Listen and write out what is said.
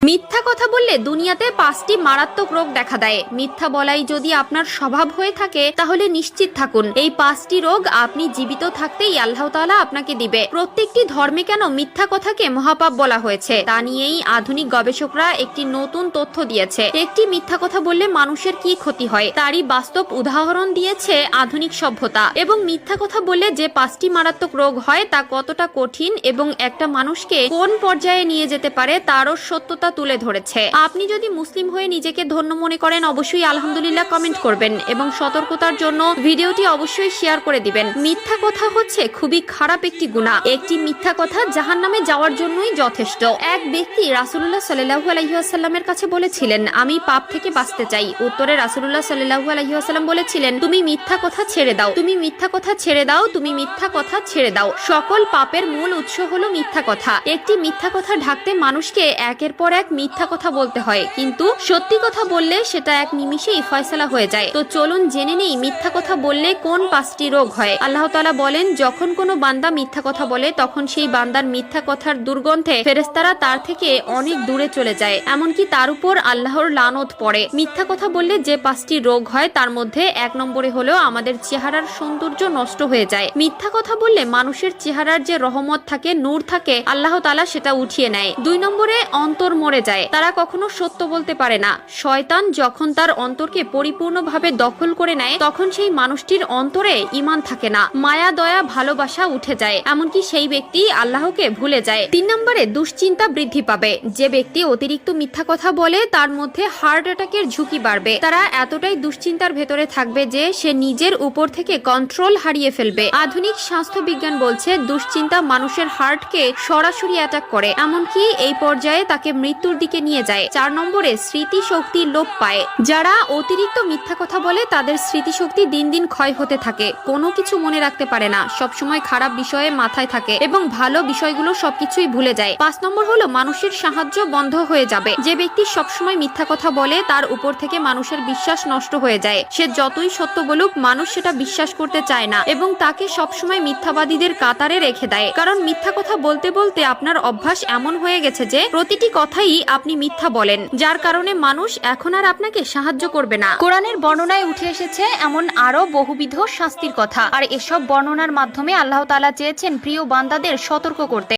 মিথ্যা কথা বললে দুনিয়াতে 5টি মারাত্মক রোগ দেখা দেয়। মিথ্যা বলাই যদি আপনার স্বভাব হয়ে থাকে তাহলে নিশ্চিত থাকুন এই 5টি রোগ আপনি জীবিত থাকতেই আল্লাহ তাআলা আপনাকে দিবে। প্রত্যেকটি ধর্মে কেন মিথ্যা কথাকে মহাপাপ বলা হয়েছে তা নিয়েই আধুনিক গবেষকরা একটি নতুন তথ্য দিয়েছে। একটি মিথ্যা কথা বললে মানুষের কি ক্ষতি হয় তারই বাস্তব উদাহরণ দিয়েছে আধুনিক সভ্যতা। এবং মিথ্যা কথা বললে যে 5টি মারাত্মক রোগ হয় তা কতটা কঠিন এবং একটা মানুষকে কোন পর্যায়ে নিয়ে যেতে পারে তারও সত্যতা তুলে ধরেছে। আপনি যদি মুসলিম হয়ে নিজেকে ধন্য মনে করেন অবশ্যই আলহামদুলিল্লাহ কমেন্ট করবেন এবং সতর্কতার জন্য ভিডিওটি অবশ্যই শেয়ার করে দিবেন। মিথ্যা কথা হচ্ছে খুবই খারাপ একটি গুনাহ। একটি মিথ্যা কথা জাহান্নামে যাওয়ার জন্যই যথেষ্ট। এক ব্যক্তি রাসূলুল্লাহ সাল্লাল্লাহু আলাইহি ওয়াসাল্লামের কাছে বলেছিলেন, আমি পাপ থেকে বাঁচতে চাই। উত্তরে রাসূলুল্লাহ সাল্লাল্লাহু আলাইহি ওয়াসাল্লাম বলেছিলেন, তুমি মিথ্যা কথা ছেড়ে দাও, তুমি মিথ্যা কথা ছেড়ে দাও, তুমি মিথ্যা কথা ছেড়ে দাও। সকল পাপের মূল উৎস হলো মিথ্যা কথা। একটি মিথ্যা কথা ঢাকতে মানুষকে একের পর এক মিথ্যা কথা বলতে হয়, কিন্তু সত্যি কথা বললে সেটা এক নিমিষেই ফয়সালা হয়ে যায়। তো চলুন জেনে নেই মিথ্যা কথা বললে কোন 5টি রোগ হয়। আল্লাহ তাআলা বলেন, যখন কোনো বান্দা মিথ্যা কথা বলে তখন সেই বান্দার মিথ্যা কথার দুর্গন্ধে ফেরেশতারা তার থেকে অনেক দূরে চলে যায়, এমনকি তার উপর আল্লাহর লানত পড়ে। মিথ্যা কথা বললে যে 5টি রোগ হয় তার মধ্যে 1 নম্বরে হলো আমাদের চেহারার সৌন্দর্য নষ্ট হয়ে যায়। মিথ্যা কথা বললে মানুষের চেহারার যে রহমত থাকে, নূর থাকে, আল্লাহ তাআলা সেটা উঠিয়ে নেয়। 2 নম্বরে অন্তর মরে যায়, তারা কখনো সত্য বলতে পারে না। শয়তান যখন তার অন্তরকে পরিপূর্ণভাবে দখল করে নেয় তখন সেই মানুষটির অন্তরে ঈমান থাকে না, মায়া দয়া ভালোবাসা উঠে যায়, এমনকি সেই ব্যক্তি আল্লাহকে ভুলে যায়। 3 নম্বরে দুশ্চিন্তা বৃদ্ধি পাবে। যে ব্যক্তি অতিরিক্ত মিথ্যা কথা বলে তার মধ্যে হার্ট অ্যাটাকের ঝুঁকি বাড়বে। তারা এতটাই দুশ্চিন্তার ভেতরে থাকবে যে সে নিজের উপর থেকে কন্ট্রোল হারিয়ে ফেলবে। আধুনিক স্বাস্থ্য বিজ্ঞান বলছে দুশ্চিন্তা মানুষের হার্টকে সরাসরি অ্যাটাক করে, এমনকি এই পর্যায়ে তাকে মৃত্যুর দিকে নিয়ে যায়। 4 নম্বরে স্মৃতিশক্তি লোপ পায়। যারা অতিরিক্ত মিথ্যা কথা বলে তাদের স্মৃতিশক্তি দিন দিন ক্ষয় হতে থাকে, কোনো কিছু মনে রাখতে পারে না, সবসময় খারাপ বিষয়ে মাথায় থাকে এবং ভালো বিষয়গুলো সবকিছুই ভুলে যায়। 5 নম্বর হলো মানুষের সাহায্য বন্ধ হয়ে যাবে। যে ব্যক্তি সবসময় মিথ্যা কথা বলে তার উপর থেকে মানুষের বিশ্বাস নষ্ট হয়ে যায়। সে যতই সত্য বলুক মানুষ সেটা বিশ্বাস করতে চায় না এবং তাকে সবসময় মিথ্যাবাদীদের কাতারে রেখে দেয়। কারণ মিথ্যা কথা বলতে বলতে আপনার অভ্যাস এমন হয়ে গেছে যে প্রতিটি কথাই আপনি মিথ্যা বলেন, যার কারণে মানুষ এখন আর আপনাকে সাহায্য করবে না। কোরআনের বর্ণনায় উঠে এসেছে এমন আরো বহুবিধ শাস্তির কথা, আর এসব বর্ণনার মাধ্যমে আল্লাহ তাআলা চেয়েছেন প্রিয় বান্দাদের সতর্ক করতে।